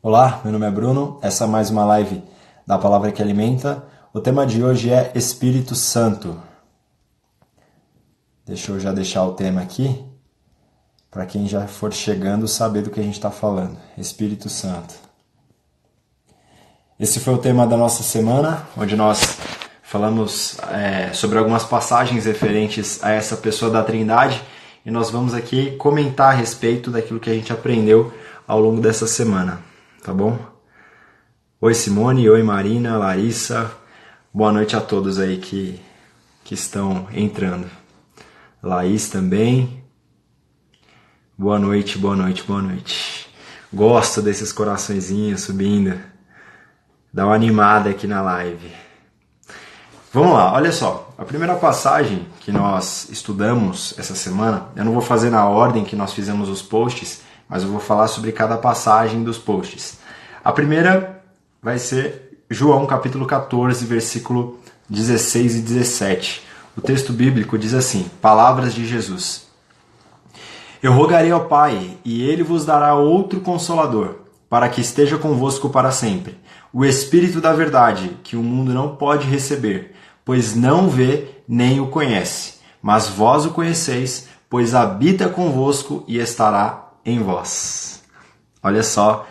Olá, meu nome é Bruno, essa é mais uma live da Palavra que Alimenta. O tema de hoje é Espírito Santo. Deixa eu já deixar o tema aqui, para quem já for chegando saber do que a gente está falando. Espírito Santo. Esse foi o tema da nossa semana, onde nós falamos sobre algumas passagens referentes a essa pessoa da Trindade, e nós vamos aqui comentar a respeito daquilo que a gente aprendeu ao longo dessa semana. Tá bom? Oi Simone, oi Marina, Larissa, boa noite a todos aí que estão entrando. Laís também, boa noite, boa noite, boa noite. Gosto desses coraçõezinhos subindo, dá uma animada aqui na live. Vamos lá, olha só, a primeira passagem que nós estudamos essa semana, eu não vou fazer na ordem que nós fizemos os posts, mas eu vou falar sobre cada passagem dos posts. A primeira vai ser João capítulo 14, versículo 16 e 17. O texto bíblico diz assim, palavras de Jesus. Eu rogarei ao Pai, e Ele vos dará outro Consolador, para que esteja convosco para sempre. O Espírito da verdade, que o mundo não pode receber, pois não vê nem o conhece. Mas vós o conheceis, pois habita convosco e estará em vós. Olha só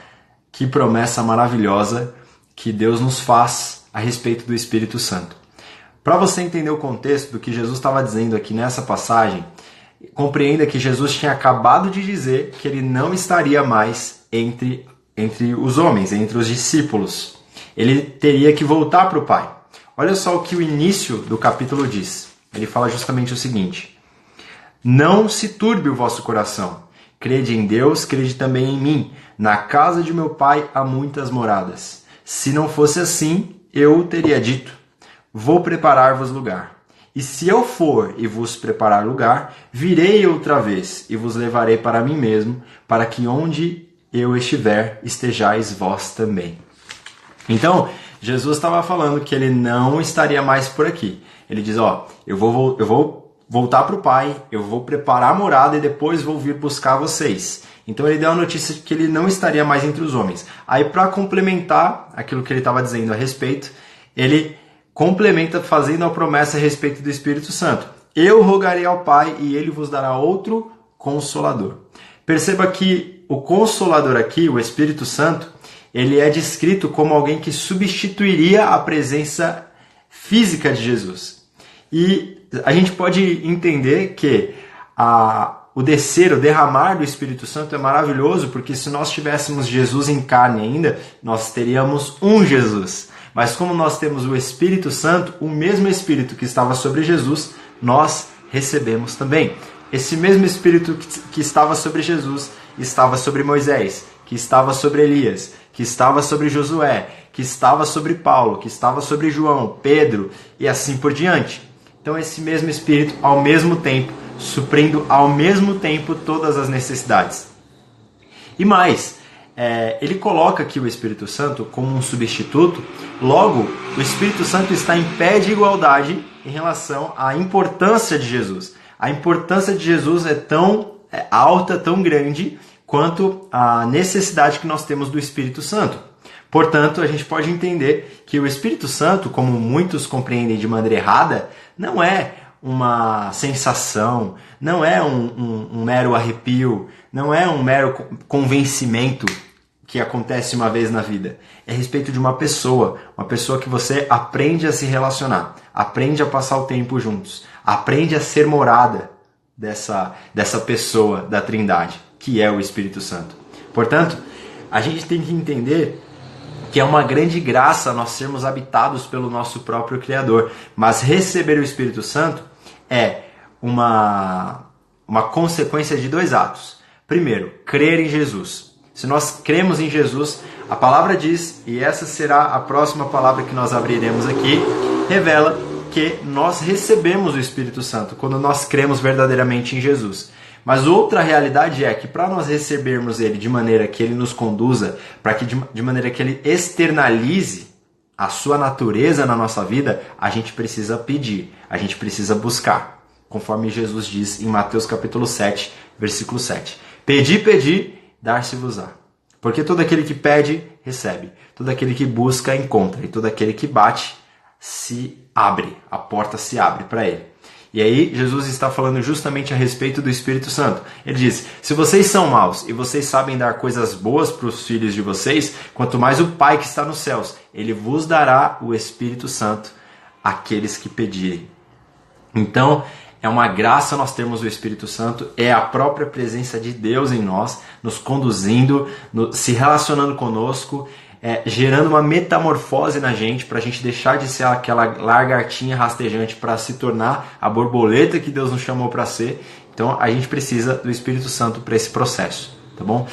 que promessa maravilhosa que Deus nos faz a respeito do Espírito Santo. Para você entender o contexto do que Jesus estava dizendo aqui nessa passagem, compreenda que Jesus tinha acabado de dizer que ele não estaria mais entre os homens, entre os discípulos. Ele teria que voltar para o Pai. Olha só o que o início do capítulo diz. Ele fala justamente o seguinte: não se turbe o vosso coração. Crede em Deus, crede também em mim. Na casa de meu Pai há muitas moradas. Se não fosse assim, eu teria dito, vou preparar-vos lugar. E se eu for e vos preparar lugar, virei outra vez e vos levarei para mim mesmo, para que onde eu estiver, estejais vós também. Então, Jesus estava falando que ele não estaria mais por aqui. Ele diz, eu vou voltar para o Pai, eu vou preparar a morada e depois vou vir buscar vocês. Então ele deu a notícia de que ele não estaria mais entre os homens. Aí para complementar aquilo que ele estava dizendo a respeito, ele complementa fazendo a promessa a respeito do Espírito Santo. Eu rogarei ao Pai e ele vos dará outro Consolador. Perceba que o Consolador aqui, o Espírito Santo, ele é descrito como alguém que substituiria a presença física de Jesus. E a gente pode entender que o derramar do Espírito Santo é maravilhoso, porque se nós tivéssemos Jesus em carne ainda, nós teríamos um Jesus. Mas como nós temos o Espírito Santo, o mesmo Espírito que estava sobre Jesus, nós recebemos também. Esse mesmo Espírito que estava sobre Jesus, estava sobre Moisés, que estava sobre Elias, que estava sobre Josué, que estava sobre Paulo, que estava sobre João, Pedro e assim por diante. Então esse mesmo Espírito, ao mesmo tempo, suprindo ao mesmo tempo todas as necessidades. E mais, ele coloca aqui o Espírito Santo como um substituto, logo o Espírito Santo está em pé de igualdade em relação à importância de Jesus. A importância de Jesus é tão alta, tão grande, quanto a necessidade que nós temos do Espírito Santo. Portanto, a gente pode entender que o Espírito Santo, como muitos compreendem de maneira errada, não é uma sensação, não é um mero arrepio, não é um mero convencimento que acontece uma vez na vida. É a respeito de uma pessoa que você aprende a se relacionar, aprende a passar o tempo juntos, aprende a ser morada dessa pessoa da Trindade, que é o Espírito Santo. Portanto, a gente tem que entender que é uma grande graça nós sermos habitados pelo nosso próprio Criador. Mas receber o Espírito Santo é uma consequência de dois atos. Primeiro, crer em Jesus. Se nós cremos em Jesus, a palavra diz, e essa será a próxima palavra que nós abriremos aqui, revela que nós recebemos o Espírito Santo quando nós cremos verdadeiramente em Jesus. Mas outra realidade é que para nós recebermos ele de maneira que ele nos conduza, para que de maneira que ele externalize a sua natureza na nossa vida, a gente precisa pedir, a gente precisa buscar. Conforme Jesus diz em Mateus capítulo 7, versículo 7. Pedi, dar-se-vos-á. Porque todo aquele que pede, recebe. Todo aquele que busca, encontra. E todo aquele que bate, se abre. A porta se abre para ele. E aí Jesus está falando justamente a respeito do Espírito Santo. Ele diz, se vocês são maus e vocês sabem dar coisas boas para os filhos de vocês, quanto mais o Pai que está nos céus, Ele vos dará o Espírito Santo àqueles que pedirem. Então, é uma graça nós termos o Espírito Santo, é a própria presença de Deus em nós, nos conduzindo, se relacionando conosco, gerando uma metamorfose na gente, para a gente deixar de ser aquela lagartinha rastejante para se tornar a borboleta que Deus nos chamou para ser. Então a gente precisa do Espírito Santo para esse processo, tá bom?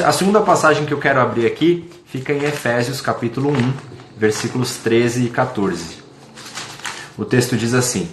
A segunda passagem que eu quero abrir aqui fica em Efésios capítulo 1, versículos 13 e 14. O texto diz assim,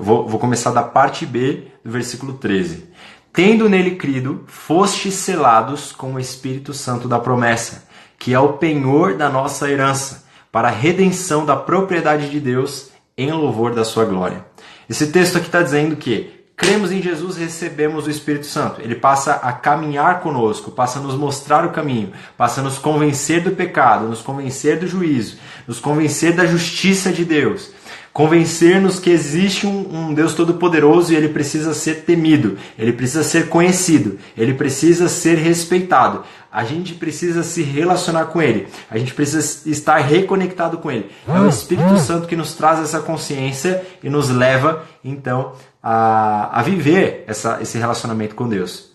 vou começar da parte B do versículo 13. Tendo nele crido, fostes selados com o Espírito Santo da promessa, que é o penhor da nossa herança, para a redenção da propriedade de Deus, em louvor da sua glória. Esse texto aqui está dizendo que cremos em Jesus e recebemos o Espírito Santo. Ele passa a caminhar conosco, passa a nos mostrar o caminho, passa a nos convencer do pecado, nos convencer do juízo, nos convencer da justiça de Deus. Convencer-nos que existe um Deus Todo-Poderoso e Ele precisa ser temido, Ele precisa ser conhecido, Ele precisa ser respeitado. A gente precisa se relacionar com Ele, a gente precisa estar reconectado com Ele. É o Espírito Santo que nos traz essa consciência e nos leva, então, a viver esse relacionamento com Deus.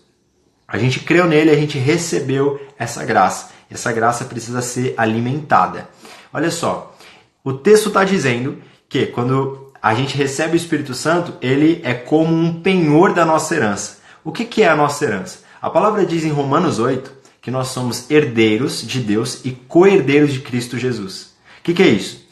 A gente creu nele, a gente recebeu essa graça. Essa graça precisa ser alimentada. Olha só, o texto está dizendo que quando a gente recebe o Espírito Santo, ele é como um penhor da nossa herança. O que é a nossa herança? A palavra diz em Romanos 8 que nós somos herdeiros de Deus e co-herdeiros de Cristo Jesus. O que é isso?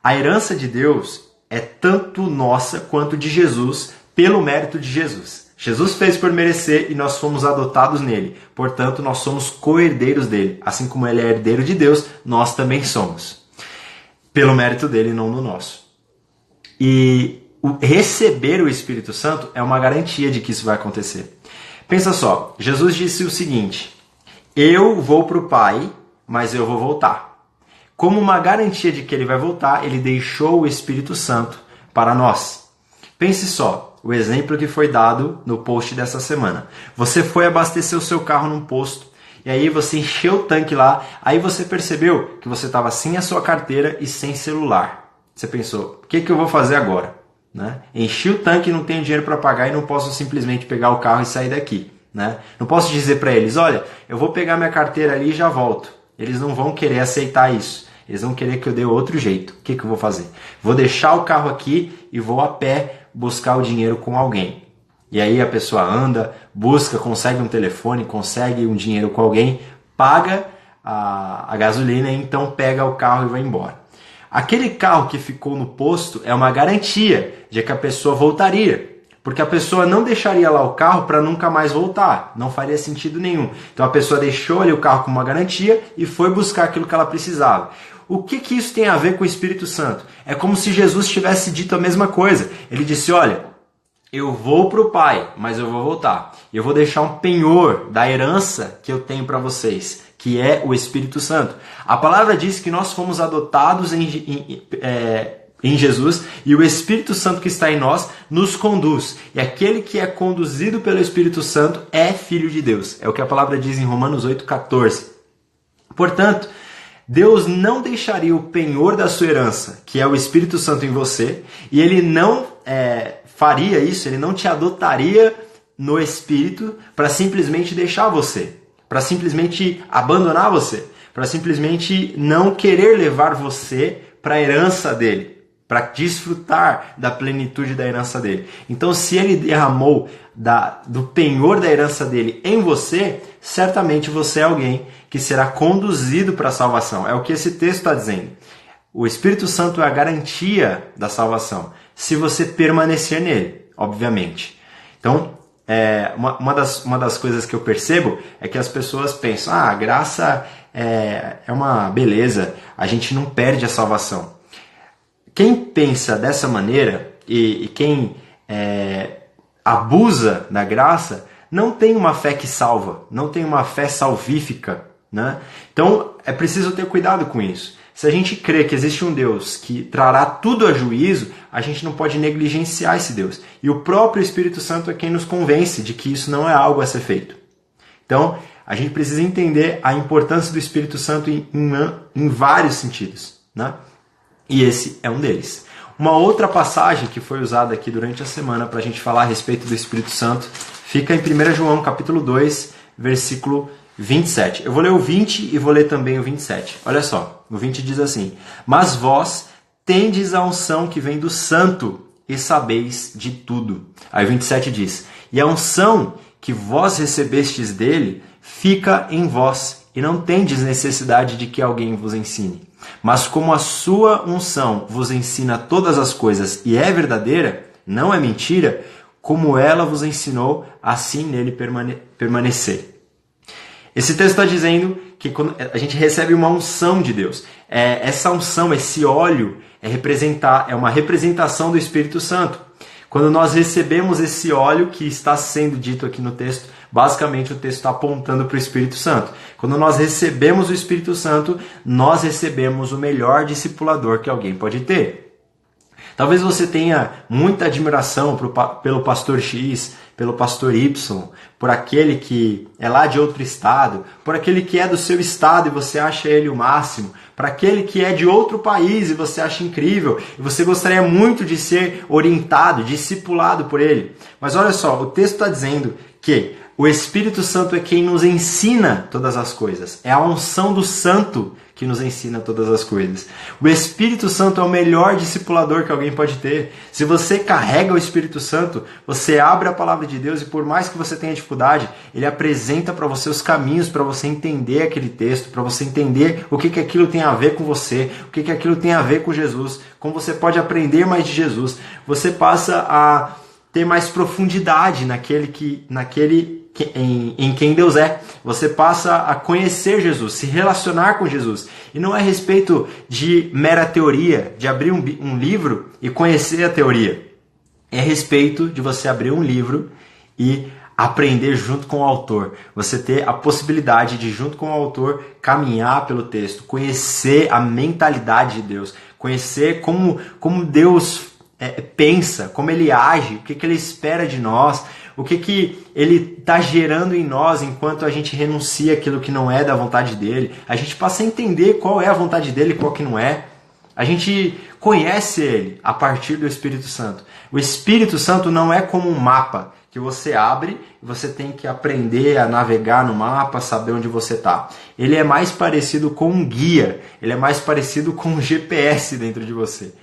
A herança de Deus é tanto nossa quanto de Jesus, pelo mérito de Jesus. Jesus fez por merecer e nós fomos adotados nele. Portanto, nós somos co-herdeiros dele. Assim como ele é herdeiro de Deus, nós também somos. Pelo mérito dele, não no nosso. E receber o Espírito Santo é uma garantia de que isso vai acontecer. Pensa só, Jesus disse o seguinte, eu vou para o Pai, mas eu vou voltar. Como uma garantia de que ele vai voltar, ele deixou o Espírito Santo para nós. Pense só, o exemplo que foi dado no post dessa semana. Você foi abastecer o seu carro num posto, e aí você encheu o tanque lá, aí você percebeu que você estava sem a sua carteira e sem celular. Você pensou, o que eu vou fazer agora? Né? Enchi o tanque, não tenho dinheiro para pagar e não posso simplesmente pegar o carro e sair daqui. Né? Não posso dizer para eles, olha, eu vou pegar minha carteira ali e já volto. Eles não vão querer aceitar isso. Eles vão querer que eu dê outro jeito. O que eu vou fazer? Vou deixar o carro aqui e vou a pé buscar o dinheiro com alguém. E aí a pessoa anda, busca, consegue um telefone, consegue um dinheiro com alguém, paga a gasolina e então pega o carro e vai embora. Aquele carro que ficou no posto é uma garantia de que a pessoa voltaria. Porque a pessoa não deixaria lá o carro para nunca mais voltar. Não faria sentido nenhum. Então a pessoa deixou ali o carro com uma garantia e foi buscar aquilo que ela precisava. O que isso tem a ver com o Espírito Santo? É como se Jesus tivesse dito a mesma coisa. Ele disse, olha, eu vou para o Pai, mas eu vou voltar. Eu vou deixar um penhor da herança que eu tenho para vocês, que é o Espírito Santo. A palavra diz que nós fomos adotados em Jesus e o Espírito Santo que está em nós nos conduz. E aquele que é conduzido pelo Espírito Santo é filho de Deus. É o que a palavra diz em Romanos 8,14. Portanto, Deus não deixaria o penhor da sua herança, que é o Espírito Santo em você, e Ele não faria isso, Ele não te adotaria no Espírito para simplesmente deixar você, para simplesmente abandonar você, para simplesmente não querer levar você para a herança dele, para desfrutar da plenitude da herança dele. Então, se ele derramou do penhor da herança dele em você, certamente você é alguém que será conduzido para a salvação. É o que esse texto está dizendo. O Espírito Santo é a garantia da salvação, se você permanecer nele, obviamente. Então, uma das coisas que eu percebo é que as pessoas pensam, a graça é uma beleza, a gente não perde a salvação. Quem pensa dessa maneira e quem abusa da graça não tem uma fé que salva, não tem uma fé salvífica, né? Então é preciso ter cuidado com isso. Se a gente crê que existe um Deus que trará tudo a juízo, a gente não pode negligenciar esse Deus. E o próprio Espírito Santo é quem nos convence de que isso não é algo a ser feito. Então, a gente precisa entender a importância do Espírito Santo em vários sentidos, né? E esse é um deles. Uma outra passagem que foi usada aqui durante a semana para a gente falar a respeito do Espírito Santo fica em 1 João capítulo 2, versículo 27. Eu vou ler o 20 e vou ler também o 27. Olha só, o 20 diz assim: mas vós tendes a unção que vem do Santo e sabeis de tudo. Aí o 27 diz: e a unção que vós recebestes dele fica em vós, e não tendes necessidade de que alguém vos ensine. Mas como a sua unção vos ensina todas as coisas e é verdadeira, não é mentira, como ela vos ensinou, assim nele permanecer. Esse texto está dizendo que quando a gente recebe uma unção de Deus, essa unção, esse óleo, é uma representação do Espírito Santo. Quando nós recebemos esse óleo que está sendo dito aqui no texto, basicamente o texto está apontando para o Espírito Santo. Quando nós recebemos o Espírito Santo, nós recebemos o melhor discipulador que alguém pode ter. Talvez você tenha muita admiração pelo pastor X, pelo pastor Y, por aquele que é lá de outro estado, por aquele que é do seu estado e você acha ele o máximo, para aquele que é de outro país e você acha incrível, e você gostaria muito de ser orientado, discipulado por ele. Mas olha só, o texto está dizendo que o Espírito Santo é quem nos ensina todas as coisas. É a unção do Santo que nos ensina todas as coisas. O Espírito Santo é o melhor discipulador que alguém pode ter. Se você carrega o Espírito Santo, você abre a palavra de Deus e por mais que você tenha dificuldade, ele apresenta para você os caminhos para você entender aquele texto, para você entender o que aquilo tem a ver com você, o que aquilo tem a ver com Jesus, como você pode aprender mais de Jesus. Você passa a ter mais profundidade em quem Deus é. Você passa a conhecer Jesus, se relacionar com Jesus. E não é a respeito de mera teoria, de abrir um livro e conhecer a teoria. É a respeito de você abrir um livro e aprender junto com o autor. Você ter a possibilidade de, junto com o autor, caminhar pelo texto, conhecer a mentalidade de Deus, conhecer como Deus pensa, como ele age, o que ele espera de nós, o que ele está gerando em nós enquanto a gente renuncia aquilo que não é da vontade dele. A gente passa a entender qual é a vontade dele e qual que não é. A gente conhece ele a partir do Espírito Santo. O Espírito Santo não é como um mapa que você abre e você tem que aprender a navegar no mapa, saber onde você está. Ele é mais parecido com um guia, ele é mais parecido com um GPS dentro de você.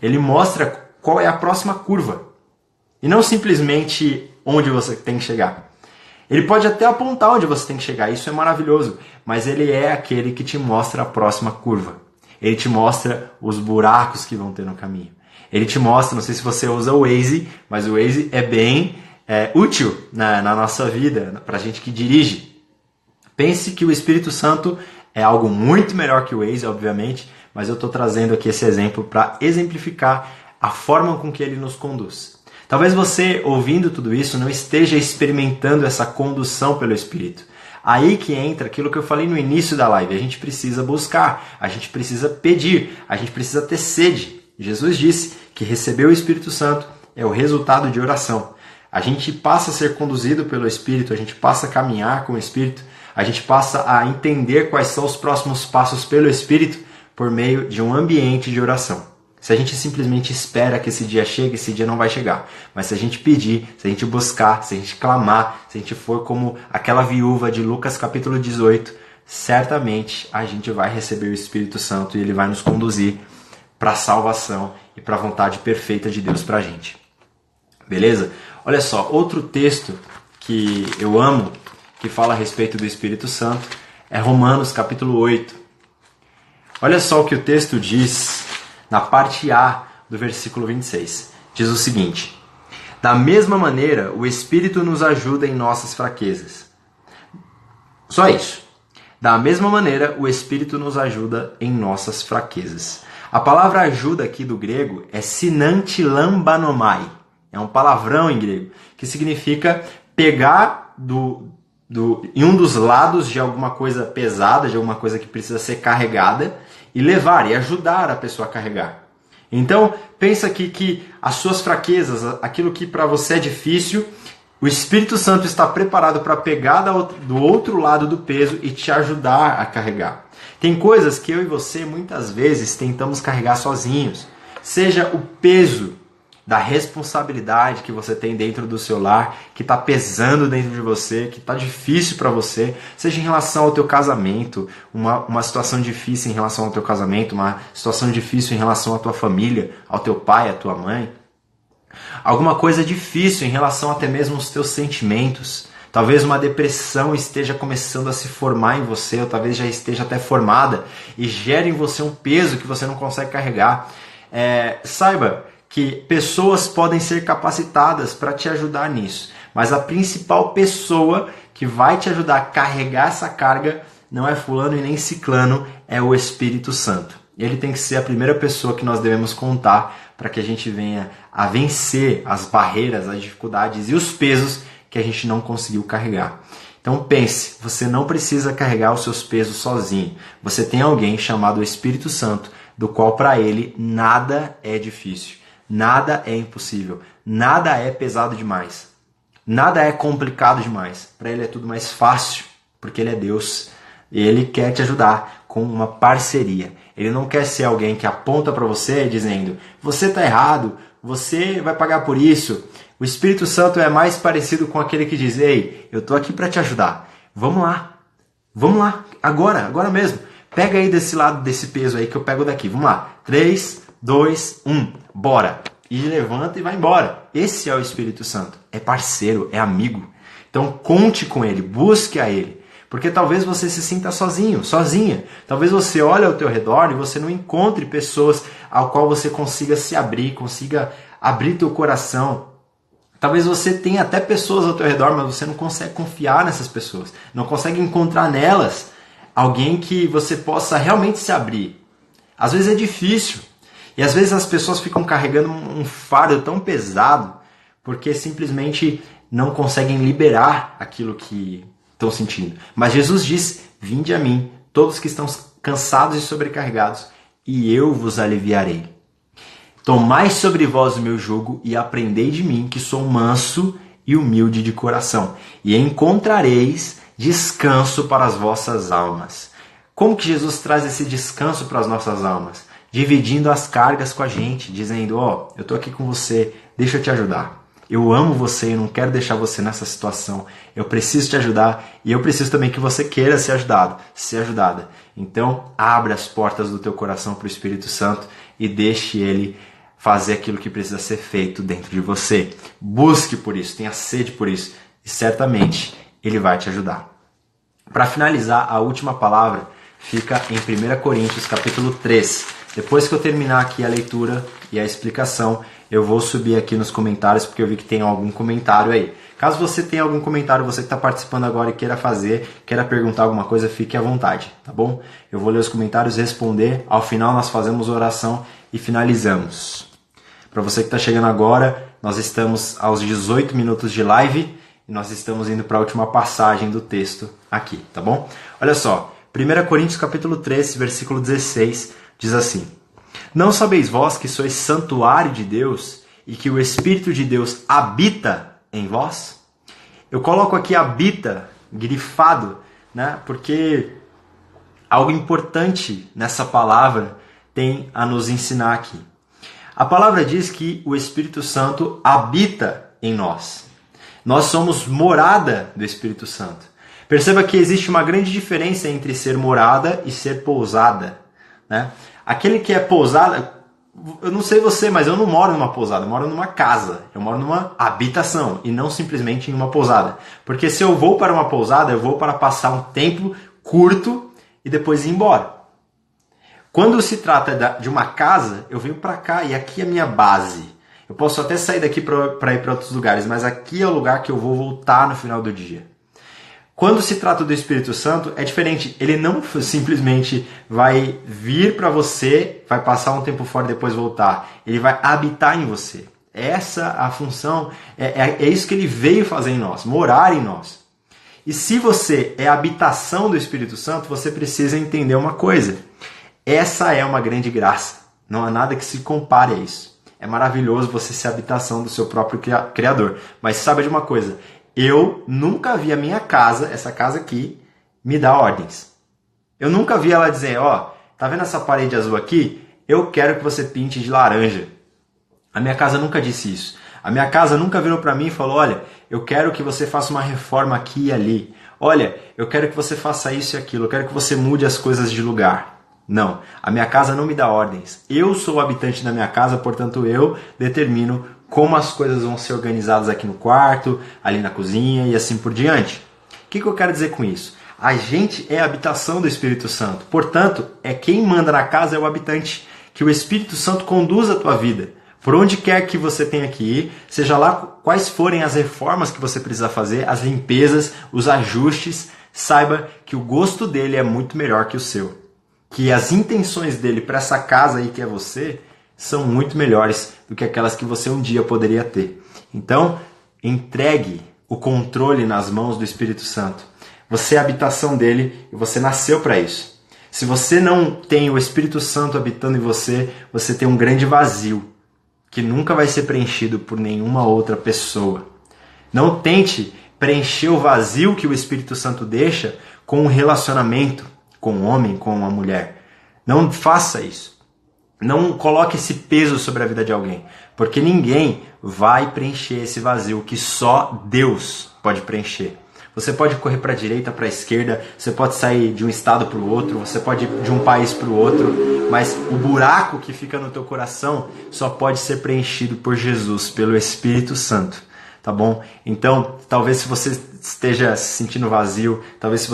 Ele mostra qual é a próxima curva e não simplesmente onde você tem que chegar. Ele pode até apontar onde você tem que chegar, isso é maravilhoso, mas ele é aquele que te mostra a próxima curva. Ele te mostra os buracos que vão ter no caminho. Ele te mostra, não sei se você usa o Waze, mas o Waze é bem útil na nossa vida, para a gente que dirige. Pense que o Espírito Santo é algo muito melhor que o Waze, obviamente, mas eu estou trazendo aqui esse exemplo para exemplificar a forma com que ele nos conduz. Talvez você, ouvindo tudo isso, não esteja experimentando essa condução pelo Espírito. Aí que entra aquilo que eu falei no início da live. A gente precisa buscar, a gente precisa pedir, a gente precisa ter sede. Jesus disse que receber o Espírito Santo é o resultado de oração. A gente passa a ser conduzido pelo Espírito, a gente passa a caminhar com o Espírito, a gente passa a entender quais são os próximos passos pelo Espírito por meio de um ambiente de oração. Se a gente simplesmente espera que esse dia chegue, esse dia não vai chegar. Mas se a gente pedir, se a gente buscar, se a gente clamar, se a gente for como aquela viúva de Lucas capítulo 18, certamente a gente vai receber o Espírito Santo e ele vai nos conduzir para a salvação e para a vontade perfeita de Deus para a gente. Beleza? Olha só, outro texto que eu amo, que fala a respeito do Espírito Santo, é Romanos capítulo 8. Olha só o que o texto diz na parte A do versículo 26. Diz o seguinte: da mesma maneira, o Espírito nos ajuda em nossas fraquezas. Só isso. Da mesma maneira, o Espírito nos ajuda em nossas fraquezas. A palavra ajuda aqui do grego é sinantilambanomai. É um palavrão em grego, que significa pegar em um dos lados de alguma coisa pesada, de alguma coisa que precisa ser carregada, e levar, e ajudar a pessoa a carregar. Então, pensa aqui que as suas fraquezas, aquilo que para você é difícil, o Espírito Santo está preparado para pegar do outro lado do peso e te ajudar a carregar. Tem coisas que eu e você muitas vezes tentamos carregar sozinhos. Seja o peso da responsabilidade que você tem dentro do seu lar, que está pesando dentro de você, que está difícil para você, seja em relação ao teu casamento, uma situação difícil em relação ao teu casamento, uma situação difícil em relação à tua família, ao teu pai, à tua mãe. Alguma coisa difícil em relação até mesmo aos teus sentimentos. Talvez uma depressão esteja começando a se formar em você, ou talvez já esteja até formada, e gere em você um peso que você não consegue carregar. Saiba que pessoas podem ser capacitadas para te ajudar nisso, mas a principal pessoa que vai te ajudar a carregar essa carga não é fulano e nem ciclano, é o Espírito Santo. Ele tem que ser a primeira pessoa que nós devemos contar para que a gente venha a vencer as barreiras, as dificuldades e os pesos que a gente não conseguiu carregar. Então pense, você não precisa carregar os seus pesos sozinho. Você tem alguém chamado Espírito Santo, do qual para ele nada é difícil, nada é impossível, nada é pesado demais, nada é complicado demais. Para ele é tudo mais fácil, porque ele é Deus. E ele quer te ajudar com uma parceria. Ele não quer ser alguém que aponta para você dizendo, você está errado, você vai pagar por isso. O Espírito Santo é mais parecido com aquele que diz, ei, eu estou aqui para te ajudar. Vamos lá, agora mesmo. Pega aí desse lado desse peso aí que eu pego daqui. Vamos lá, 3, 2, 1, bora. E levanta e vai embora. Esse é o Espírito Santo. É parceiro, é amigo. Então conte com ele, busque a ele. Porque talvez você se sinta sozinho, sozinha. Talvez você olhe ao teu redor e você não encontre pessoas ao qual você consiga se abrir, consiga abrir teu coração. Talvez você tenha até pessoas ao teu redor, mas você não consegue confiar nessas pessoas. Não consegue encontrar nelas alguém que você possa realmente se abrir. Às vezes é difícil. E às vezes as pessoas ficam carregando um fardo tão pesado porque simplesmente não conseguem liberar aquilo que estão sentindo. Mas Jesus diz, vinde a mim, todos que estão cansados e sobrecarregados, e eu vos aliviarei. Tomai sobre vós o meu jugo e aprendei de mim, que sou manso e humilde de coração, e encontrareis descanso para as vossas almas. Como que Jesus traz esse descanso para as nossas almas? Dividindo as cargas com a gente, dizendo, eu estou aqui com você, deixa eu te ajudar. Eu amo você, eu não quero deixar você nessa situação. Eu preciso te ajudar e eu preciso também que você queira ser ajudado, ser ajudada. Então, abre as portas do teu coração para o Espírito Santo e deixe ele fazer aquilo que precisa ser feito dentro de você. Busque por isso, tenha sede por isso e certamente ele vai te ajudar. Para finalizar, a última palavra fica em 1 Coríntios capítulo 3. Depois que eu terminar aqui a leitura e a explicação, eu vou subir aqui nos comentários, porque eu vi que tem algum comentário aí. Caso você tenha algum comentário, você que está participando agora e queira perguntar alguma coisa, fique à vontade, tá bom? Eu vou ler os comentários, responder. Ao final nós fazemos oração e finalizamos. Para você que está chegando agora, nós estamos aos 18 minutos de live e nós estamos indo para a última passagem do texto aqui, tá bom? Olha só, 1 Coríntios capítulo 3, versículo 16, diz assim: Não sabeis vós que sois santuário de Deus e que o Espírito de Deus habita em vós? Eu coloco aqui habita, grifado, né? Porque algo importante nessa palavra tem a nos ensinar aqui. A palavra diz que o Espírito Santo habita em nós. Nós somos morada do Espírito Santo. Perceba que existe uma grande diferença entre ser morada e ser pousada, né? Aquele que é pousada, eu não sei você, mas eu não moro numa pousada, eu moro numa casa, eu moro numa habitação e não simplesmente em uma pousada. Porque se eu vou para uma pousada, eu vou para passar um tempo curto e depois ir embora. Quando se trata de uma casa, eu venho para cá e aqui é a minha base. Eu posso até sair daqui para ir para outros lugares, mas aqui é o lugar que eu vou voltar no final do dia. Quando se trata do Espírito Santo, é diferente. Ele não simplesmente vai vir para você, vai passar um tempo fora e depois voltar. Ele vai habitar em você. Essa a função, é isso que ele veio fazer em nós, morar em nós. E se você é a habitação do Espírito Santo, você precisa entender uma coisa. Essa é uma grande graça. Não há nada que se compare a isso. É maravilhoso você ser a habitação do seu próprio Criador. Mas saiba de uma coisa. Eu nunca vi a minha casa, essa casa aqui, me dar ordens. Eu nunca vi ela dizer, ó, tá vendo essa parede azul aqui? Eu quero que você pinte de laranja. A minha casa nunca disse isso. A minha casa nunca virou para mim e falou, olha, eu quero que você faça uma reforma aqui e ali. Olha, eu quero que você faça isso e aquilo. Eu quero que você mude as coisas de lugar. Não, a minha casa não me dá ordens. Eu sou o habitante da minha casa, portanto eu determino como as coisas vão ser organizadas aqui no quarto, ali na cozinha e assim por diante. O que eu quero dizer com isso? A gente é a habitação do Espírito Santo. Portanto, é quem manda na casa é o habitante. Que o Espírito Santo conduza a tua vida. Por onde quer que você tenha que ir, seja lá quais forem as reformas que você precisa fazer, as limpezas, os ajustes, saiba que o gosto dele é muito melhor que o seu. Que as intenções dele para essa casa aí que é você são muito melhores do que aquelas que você um dia poderia ter. Então, entregue o controle nas mãos do Espírito Santo. Você é a habitação dele e você nasceu para isso. Se você não tem o Espírito Santo habitando em você, você tem um grande vazio que nunca vai ser preenchido por nenhuma outra pessoa. Não tente preencher o vazio que o Espírito Santo deixa com um relacionamento com um homem, com uma mulher. Não faça isso. Não coloque esse peso sobre a vida de alguém, porque ninguém vai preencher esse vazio que só Deus pode preencher. Você pode correr para a direita, para a esquerda, você pode sair de um estado para o outro, você pode ir de um país para o outro, mas o buraco que fica no teu coração só pode ser preenchido por Jesus, pelo Espírito Santo, tá bom? Então, talvez se você esteja se sentindo vazio, talvez se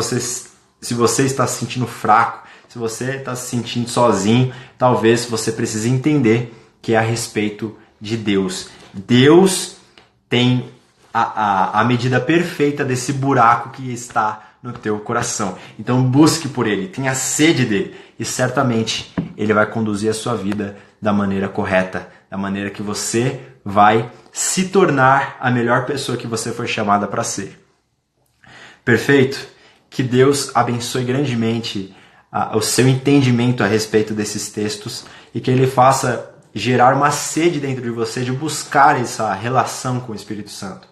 você está se sentindo fraco, se você está se sentindo sozinho, talvez você precise entender que é a respeito de Deus. Deus tem a medida perfeita desse buraco que está no teu coração. Então busque por Ele, tenha sede dele e certamente Ele vai conduzir a sua vida da maneira correta, da maneira que você vai se tornar a melhor pessoa que você foi chamada para ser. Perfeito? Que Deus abençoe grandemente o seu entendimento a respeito desses textos e que Ele faça gerar uma sede dentro de você de buscar essa relação com o Espírito Santo.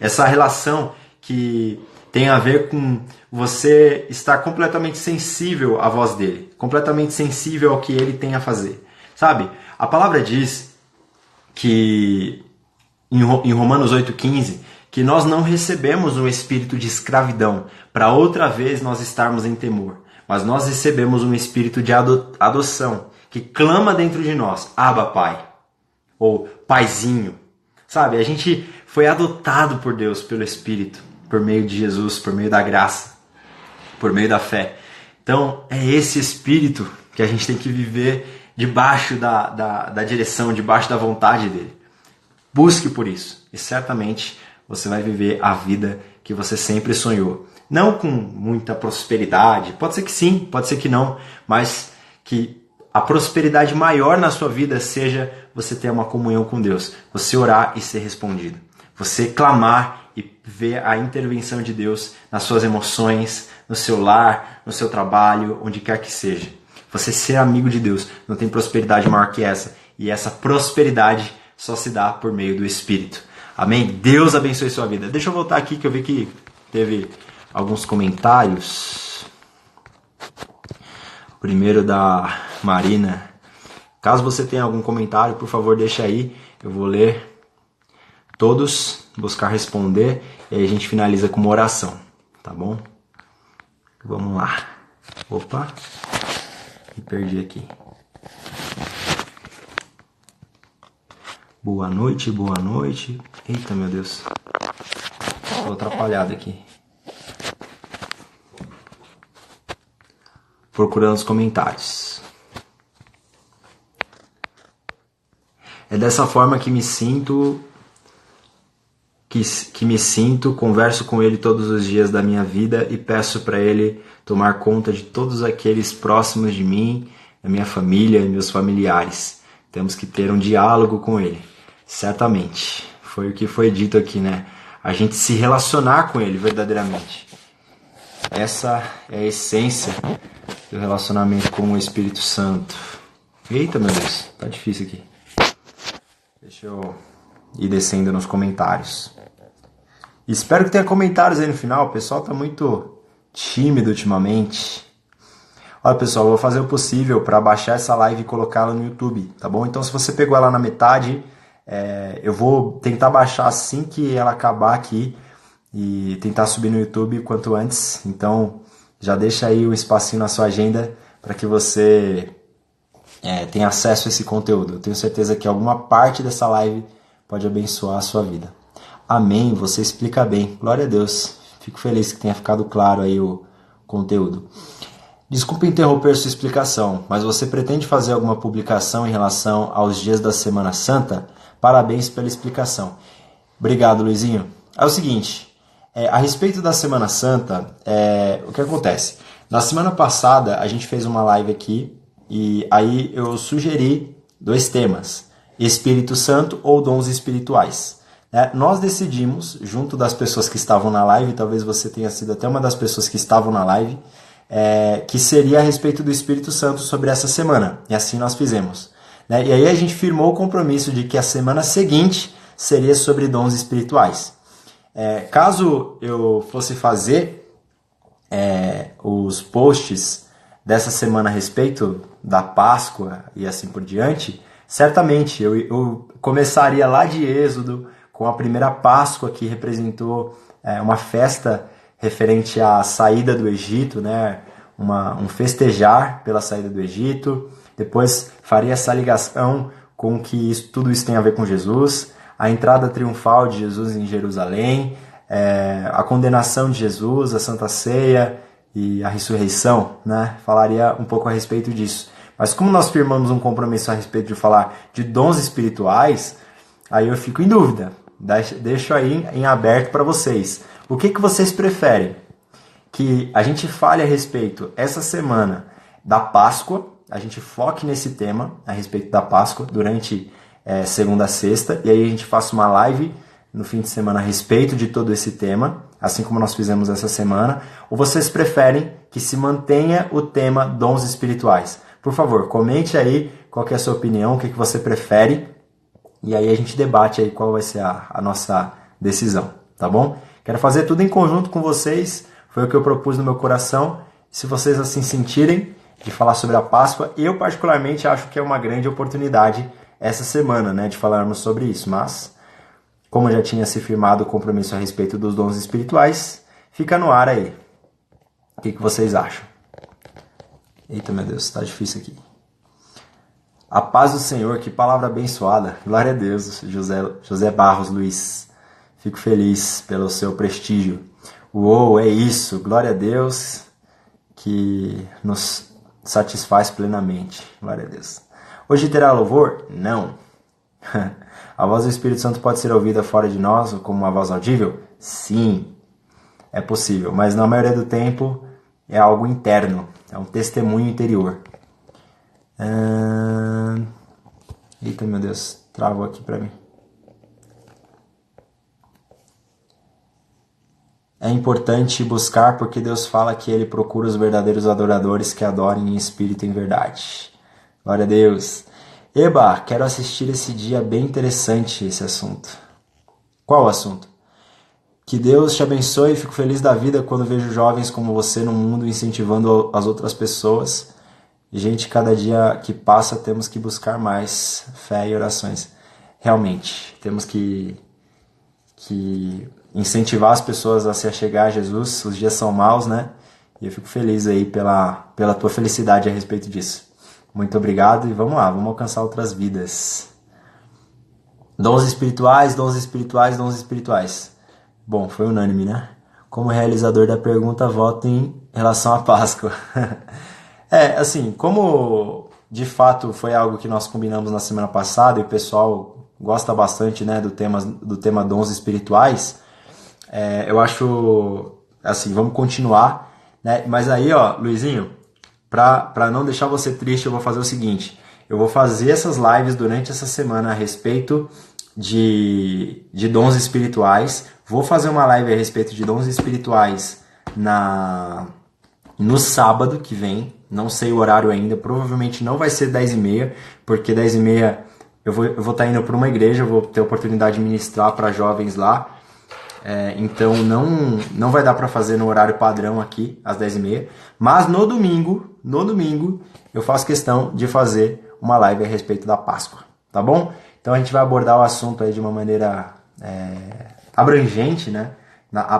Essa relação que tem a ver com você estar completamente sensível à voz dele, completamente sensível ao que ele tem a fazer. Sabe, a palavra diz que em Romanos 8,15, que nós não recebemos um espírito de escravidão para outra vez nós estarmos em temor, mas nós recebemos um espírito de adoção, que clama dentro de nós, Abba Pai, ou Paizinho. Sabe, a gente foi adotado por Deus, pelo Espírito, por meio de Jesus, por meio da graça, por meio da fé. Então, é esse Espírito que a gente tem que viver debaixo da direção, debaixo da vontade dele. Busque por isso e certamente você vai viver a vida que você sempre sonhou. Não com muita prosperidade, pode ser que sim, pode ser que não, mas que a prosperidade maior na sua vida seja você ter uma comunhão com Deus, você orar e ser respondido, você clamar e ver a intervenção de Deus nas suas emoções, no seu lar, no seu trabalho, onde quer que seja. Você ser amigo de Deus, não tem prosperidade maior que essa, e essa prosperidade só se dá por meio do Espírito. Amém? Deus abençoe sua vida. Deixa eu voltar aqui que eu vi que teve alguns comentários. O primeiro da Marina. Caso você tenha algum comentário, por favor, deixa aí. Eu vou ler todos, buscar responder e aí a gente finaliza com uma oração, tá bom? Vamos lá. Opa, me perdi aqui. Boa noite, boa noite. Eita, meu Deus. Tô atrapalhado aqui. Procurando os comentários. É dessa forma que me sinto, converso com ele todos os dias da minha vida e peço para ele tomar conta de todos aqueles próximos de mim, da minha família e meus familiares. Temos que ter um diálogo com ele. Certamente. Foi o que foi dito aqui, né? A gente se relacionar com ele verdadeiramente. essa é a essência do relacionamento com o Espírito Santo. Eita, meu Deus, tá difícil aqui. Deixa eu ir descendo nos comentários. Espero que tenha comentários aí no final. O pessoal tá muito tímido ultimamente. Olha, pessoal, eu vou fazer o possível para baixar essa live e colocá-la no YouTube, tá bom? Então, se você pegou ela na metade, eu vou tentar baixar assim que ela acabar aqui e tentar subir no YouTube o quanto antes. Então, já deixa aí um espacinho na sua agenda para que você tenha acesso a esse conteúdo. Eu tenho certeza que alguma parte dessa live pode abençoar a sua vida. Amém, você explica bem. Glória a Deus. Fico feliz que tenha ficado claro aí o conteúdo. Desculpe interromper sua explicação, mas você pretende fazer alguma publicação em relação aos dias da Semana Santa? Parabéns pela explicação. Obrigado, Luizinho. É o seguinte, a respeito da Semana Santa, o que acontece? Na semana passada, a gente fez uma live aqui e aí eu sugeri 2 temas, Espírito Santo ou dons espirituais. Nós decidimos, junto das pessoas que estavam na live, talvez você tenha sido até uma das pessoas que estavam na live, que seria a respeito do Espírito Santo sobre essa semana. E assim nós fizemos. E aí a gente firmou o compromisso de que a semana seguinte seria sobre dons espirituais. Caso eu fosse fazer os posts dessa semana a respeito da Páscoa e assim por diante, certamente eu começaria lá de Êxodo, com a primeira Páscoa que representou uma festa referente à saída do Egito, né? Um festejar pela saída do Egito. Depois faria essa ligação com que tudo isso tem a ver com Jesus, a entrada triunfal de Jesus em Jerusalém, a condenação de Jesus, a Santa Ceia e a ressurreição, né? Falaria um pouco a respeito disso. Mas como nós firmamos um compromisso a respeito de falar de dons espirituais, aí eu fico em dúvida. Deixo aí em aberto para vocês. O que vocês preferem? Que a gente fale a respeito essa semana da Páscoa, a gente foque nesse tema a respeito da Páscoa durante segunda a sexta, e aí a gente faça uma live no fim de semana a respeito de todo esse tema, assim como nós fizemos essa semana, ou vocês preferem que se mantenha o tema dons espirituais? Por favor, comente aí qual que é a sua opinião, o que você prefere, e aí a gente debate aí qual vai ser a nossa decisão, tá bom? Quero fazer tudo em conjunto com vocês, foi o que eu propus no meu coração. Se vocês assim sentirem de falar sobre a Páscoa, eu particularmente acho que é uma grande oportunidade essa semana, né, de falarmos sobre isso. Mas, como já tinha se firmado o compromisso a respeito dos dons espirituais, fica no ar aí. O que vocês acham? Eita, meu Deus, tá difícil aqui. A paz do Senhor, que palavra abençoada. Glória a Deus, José Barros Luiz. Fico feliz pelo seu prestígio. Uou, é isso. Glória a Deus que nos satisfaz plenamente. Glória a Deus. Hoje terá louvor? Não. A voz do Espírito Santo pode ser ouvida fora de nós como uma voz audível? Sim, é possível. Mas na maioria do tempo é algo interno. É um testemunho interior. Eita, meu Deus, travou aqui pra mim. É importante buscar porque Deus fala que Ele procura os verdadeiros adoradores que adorem em espírito e em verdade. Glória a Deus. Eba, quero assistir esse dia, bem interessante esse assunto. Qual o assunto? Que Deus te abençoe e fico feliz da vida quando vejo jovens como você no mundo incentivando as outras pessoas. Gente, cada dia que passa temos que buscar mais fé e orações. Realmente, temos que incentivar as pessoas a se achegar a Jesus. Os dias são maus, né? E eu fico feliz aí pela tua felicidade a respeito disso. Muito obrigado e vamos lá, vamos alcançar outras vidas. Dons espirituais, dons espirituais, dons espirituais. Bom, foi unânime, né? Como realizador da pergunta, voto em relação à Páscoa. Assim, como de fato foi algo que nós combinamos na semana passada e o pessoal gosta bastante, né, do tema dons espirituais, eu acho, assim, vamos continuar, né? Mas aí, ó, Luizinho, para não deixar você triste, eu vou fazer o seguinte, eu vou fazer essas lives durante essa semana a respeito de dons espirituais, vou fazer uma live a respeito de dons espirituais no sábado que vem. Não sei o horário ainda, provavelmente não vai ser 10h30, porque 10h30 eu vou estar indo para uma igreja, eu vou ter a oportunidade de ministrar para jovens lá. Então não vai dar para fazer no horário padrão aqui, às 10h30. Mas no domingo, eu faço questão de fazer uma live a respeito da Páscoa, tá bom? Então a gente vai abordar o assunto aí de uma maneira abrangente, né?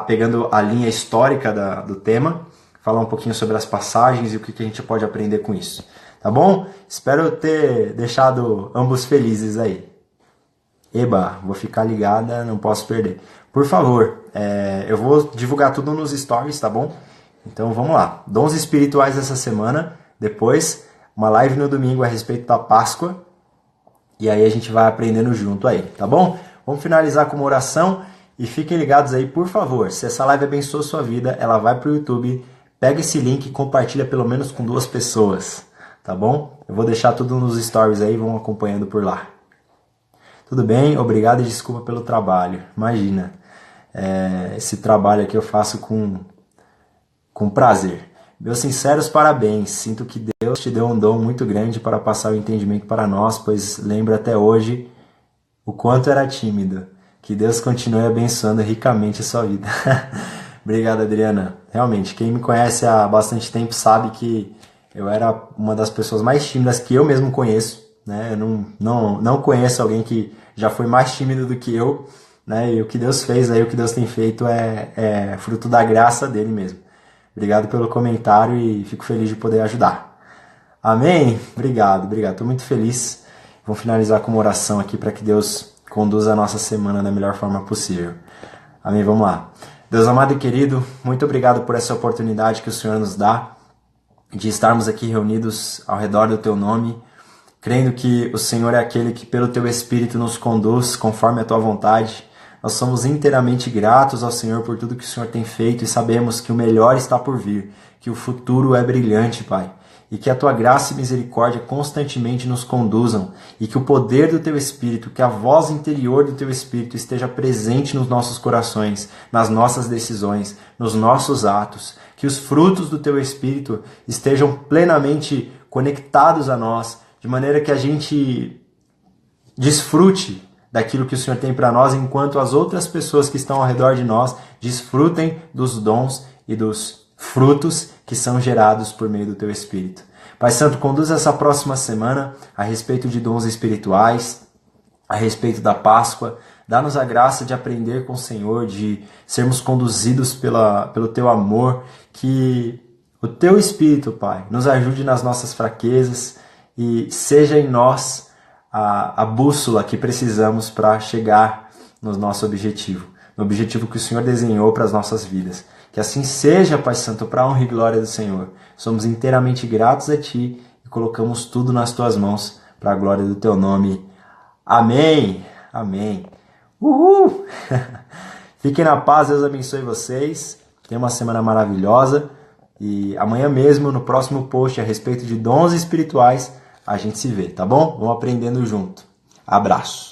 Pegando a linha histórica do tema, falar um pouquinho sobre as passagens e o que a gente pode aprender com isso, tá bom? Espero ter deixado ambos felizes aí. Eba, vou ficar ligada, não posso perder. Por favor, eu vou divulgar tudo nos stories, tá bom? Então vamos lá. Dons espirituais essa semana, depois uma live no domingo a respeito da Páscoa, e aí a gente vai aprendendo junto aí, tá bom? Vamos finalizar com uma oração e fiquem ligados aí, por favor. Se essa live abençoa a sua vida, ela vai pro YouTube, pega esse link e compartilha pelo menos com 2 pessoas, tá bom? Eu vou deixar tudo nos stories aí, vão acompanhando por lá. Tudo bem? Obrigado e desculpa pelo trabalho. Imagina, esse trabalho aqui eu faço com prazer. Meus sinceros parabéns. Sinto que Deus te deu um dom muito grande para passar o entendimento para nós, pois lembro até hoje o quanto era tímido. Que Deus continue abençoando ricamente a sua vida. Obrigado, Adriana. Realmente, quem me conhece há bastante tempo sabe que eu era uma das pessoas mais tímidas que eu mesmo conheço, né? Eu não conheço alguém que já foi mais tímido do que eu, né? E o que Deus fez aí, o que Deus tem feito é fruto da graça dele mesmo. Obrigado pelo comentário e fico feliz de poder ajudar. Amém? Obrigado. Estou muito feliz. Vamos finalizar com uma oração aqui para que Deus conduza a nossa semana da melhor forma possível. Amém? Vamos lá. Deus amado e querido, muito obrigado por essa oportunidade que o Senhor nos dá de estarmos aqui reunidos ao redor do Teu nome, crendo que o Senhor é aquele que pelo Teu Espírito nos conduz conforme a Tua vontade. Nós somos inteiramente gratos ao Senhor por tudo que o Senhor tem feito e sabemos que o melhor está por vir, que o futuro é brilhante, Pai. E que a Tua graça e misericórdia constantemente nos conduzam e que o poder do Teu Espírito, que a voz interior do Teu Espírito esteja presente nos nossos corações, nas nossas decisões, nos nossos atos. Que os frutos do Teu Espírito estejam plenamente conectados a nós, de maneira que a gente desfrute daquilo que o Senhor tem para nós, enquanto as outras pessoas que estão ao redor de nós desfrutem dos dons e dos frutos que são gerados por meio do Teu Espírito. Pai Santo, conduza essa próxima semana a respeito de dons espirituais, a respeito da Páscoa. Dá-nos a graça de aprender com o Senhor, de sermos conduzidos pelo Teu amor, que o Teu Espírito, Pai, nos ajude nas nossas fraquezas e seja em nós a bússola que precisamos para chegar no nosso objetivo, no objetivo que o Senhor desenhou para as nossas vidas. Que assim seja, Pai Santo, para a honra e glória do Senhor. Somos inteiramente gratos a Ti e colocamos tudo nas Tuas mãos para a glória do Teu nome. Amém! Amém! Uhul! Fiquem na paz, Deus abençoe vocês. Tenham uma semana maravilhosa. E amanhã mesmo, no próximo post a respeito de dons espirituais, a gente se vê, tá bom? Vamos aprendendo junto. Abraço!